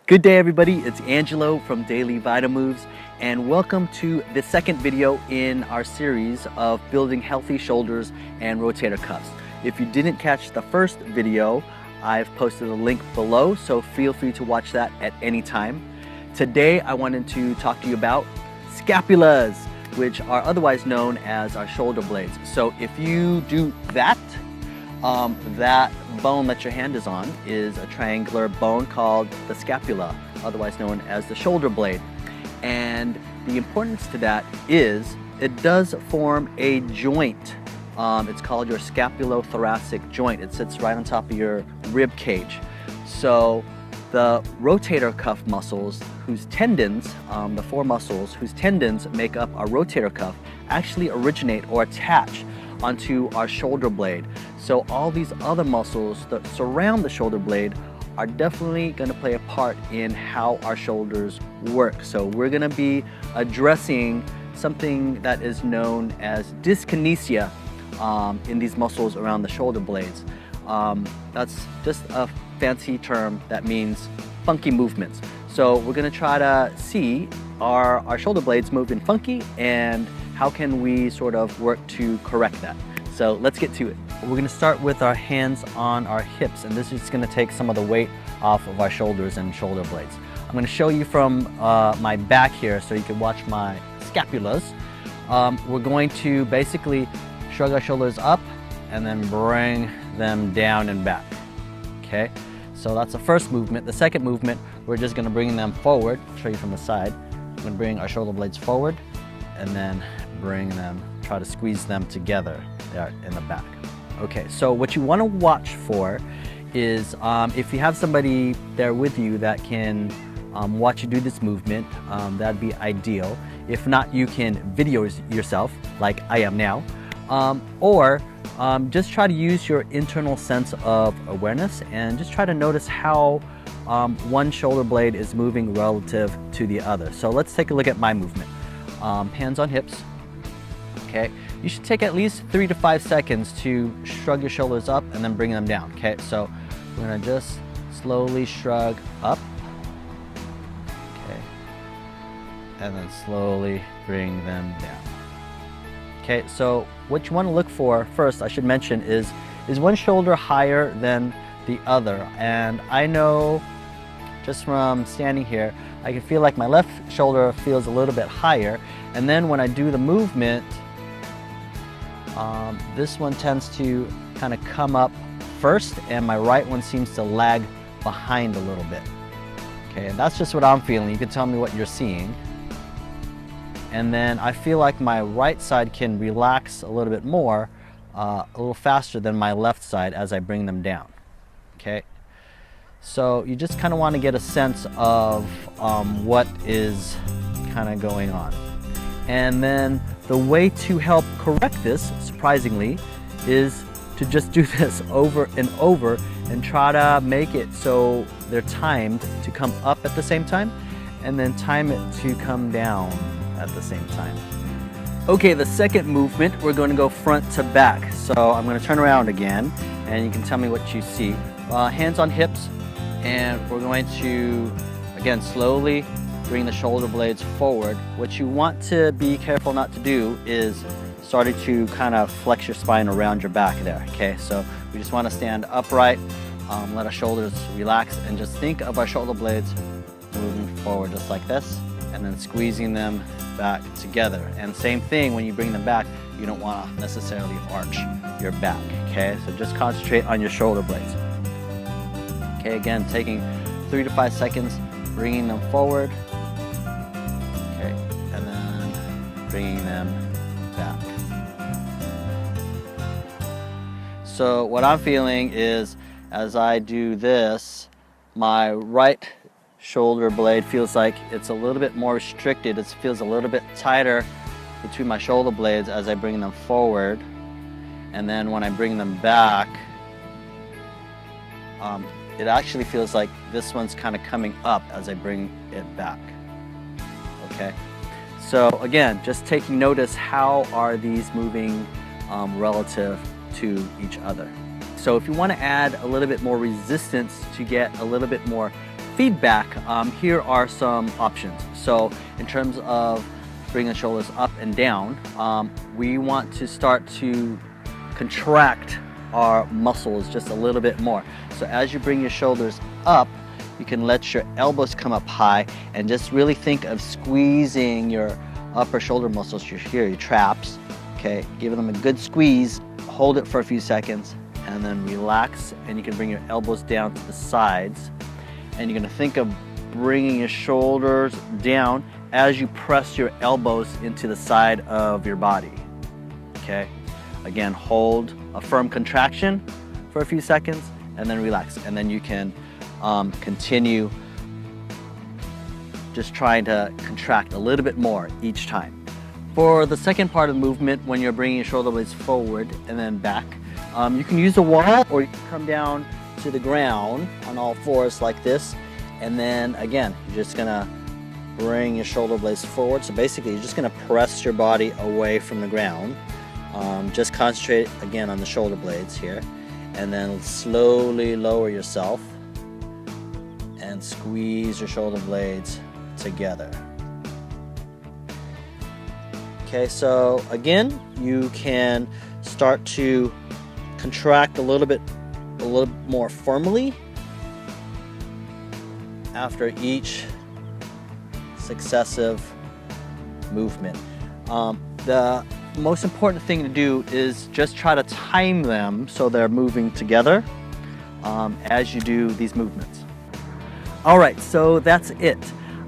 Good day everybody, it's Angelo from Daily Vitamoves and welcome to the second video in our series of building healthy shoulders and rotator cuffs. If you didn't catch the first video, I've posted a link below, so feel free to watch that at any time. Today I wanted to talk to you about scapulas, which are otherwise known as our shoulder blades. So if you do that, that bone that your hand is on is a triangular bone called the scapula, otherwise known as the shoulder blade. And the importance to that is it does form a joint. It's called your scapulothoracic joint. It sits right on top of your rib cage. So the rotator cuff muscles, whose tendons, the four muscles whose tendons make up our rotator cuff, actually originate or attach onto our shoulder blade. So all these other muscles that surround the shoulder blade are definitely going to play a part in how our shoulders work. So we're going to be addressing something that is known as dyskinesia in these muscles around the shoulder blades. That's just a fancy term that means funky movements. So we're going to try to see our shoulder blades moving funky and how can we sort of work to correct that. So let's get to it. We're going to start with our hands on our hips, and this is going to take some of the weight off of our shoulders and shoulder blades. I'm going to show you from my back here so you can watch my scapulas. We're going to basically shrug our shoulders up and then bring them down and back. Okay, so that's the first movement. The second movement, we're just going to bring them forward. I'll show you from the side. We're going to bring our shoulder blades forward and then bring them, try to squeeze them together there in the back. Okay, so what you want to watch for is if you have somebody there with you that can watch you do this movement, that'd be ideal. If not, you can video yourself like I am now, or just try to use your internal sense of awareness and just try to notice how one shoulder blade is moving relative to the other. So let's take a look at my movement. Hands on hips. Okay, you should take at least 3 to 5 seconds to shrug your shoulders up and then bring them down. Okay, so we're gonna just slowly shrug up. Okay, and then slowly bring them down. Okay, so what you want to look for first, I should mention, is one shoulder higher than the other. And I know just from standing here, I can feel like my left shoulder feels a little bit higher. And then when I do the movement, this one tends to kind of come up first and my right one seems to lag behind a little bit. Okay, and that's just what I'm feeling. You can tell me what you're seeing. And then I feel like my right side can relax a little bit more, a little faster than my left side as I bring them down. Okay, so you just kind of want to get a sense of what is kind of going on. And then the way to help correct this, surprisingly, is to just do this over and over and try to make it so they're timed to come up at the same time and then time it to come down at the same time. Okay, the second movement, we're going to go front to back. So I'm going to turn around again and you can tell me what you see. Hands on hips, and we're going to, again, slowly bring the shoulder blades forward. What you want to be careful not to do is starting to kind of flex your spine around your back there. Okay, so we just want to stand upright, let our shoulders relax, and just think of our shoulder blades moving forward just like this, and then squeezing them back together. And same thing when you bring them back, you don't want to necessarily arch your back. Okay, so just concentrate on your shoulder blades. Okay, again, taking 3 to 5 seconds, bringing them forward. Okay, and then bringing them back. So what I'm feeling is, as I do this, my right shoulder blade feels like it's a little bit more restricted. It feels a little bit tighter between my shoulder blades as I bring them forward. And then when I bring them back, it actually feels like this one's kind of coming up as I bring it back. Okay, so again, just taking notice, how are these moving relative to each other. So if you want to add a little bit more resistance to get a little bit more feedback, here are some options. So in terms of bringing the shoulders up and down, we want to start to contract our muscles just a little bit more. So as you bring your shoulders up, you can let your elbows come up high and just really think of squeezing your upper shoulder muscles here, your traps. Okay, give them a good squeeze, hold it for a few seconds, and then relax, and you can bring your elbows down to the sides. And you're gonna think of bringing your shoulders down as you press your elbows into the side of your body. Okay, again, hold a firm contraction for a few seconds and then relax. And then you can continue just trying to contract a little bit more each time. For the second part of the movement, when you're bringing your shoulder blades forward and then back, you can use a wall, or you can come down to the ground on all fours like this. And then again, you're just gonna bring your shoulder blades forward. So basically, you're just gonna press your body away from the ground. Just concentrate again on the shoulder blades here. And then slowly lower yourself and squeeze your shoulder blades together. Okay, so again, you can start to contract a little bit more firmly after each successive movement. The most important thing to do is just try to time them so they're moving together as you do these movements. All right, so that's it.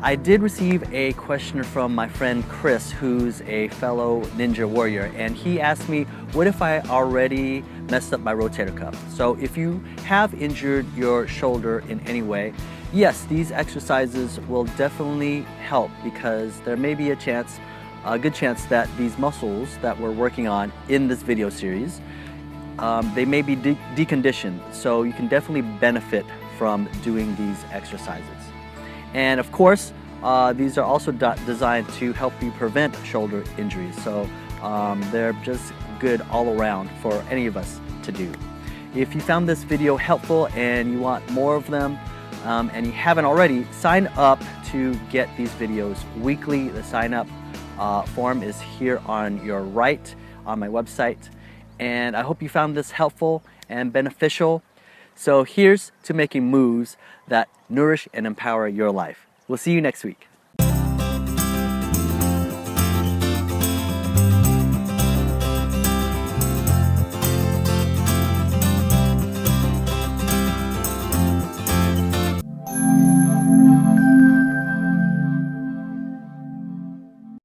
I did receive a question from my friend Chris, who's a fellow ninja warrior, and he asked me, what if I already messed up my rotator cuff? So if you have injured your shoulder in any way, yes, these exercises will definitely help, because there may be a good chance that these muscles that we're working on in this video series, they may be deconditioned. So you can definitely benefit from doing these exercises. And of course, these are also designed to help you prevent shoulder injuries. So they're just good all around for any of us to do. If you found this video helpful and you want more of them, and you haven't already, sign up to get these videos weekly. The sign up form is here on your right on my website. And I hope you found this helpful and beneficial. So here's to making moves that nourish and empower your life. We'll see you next week.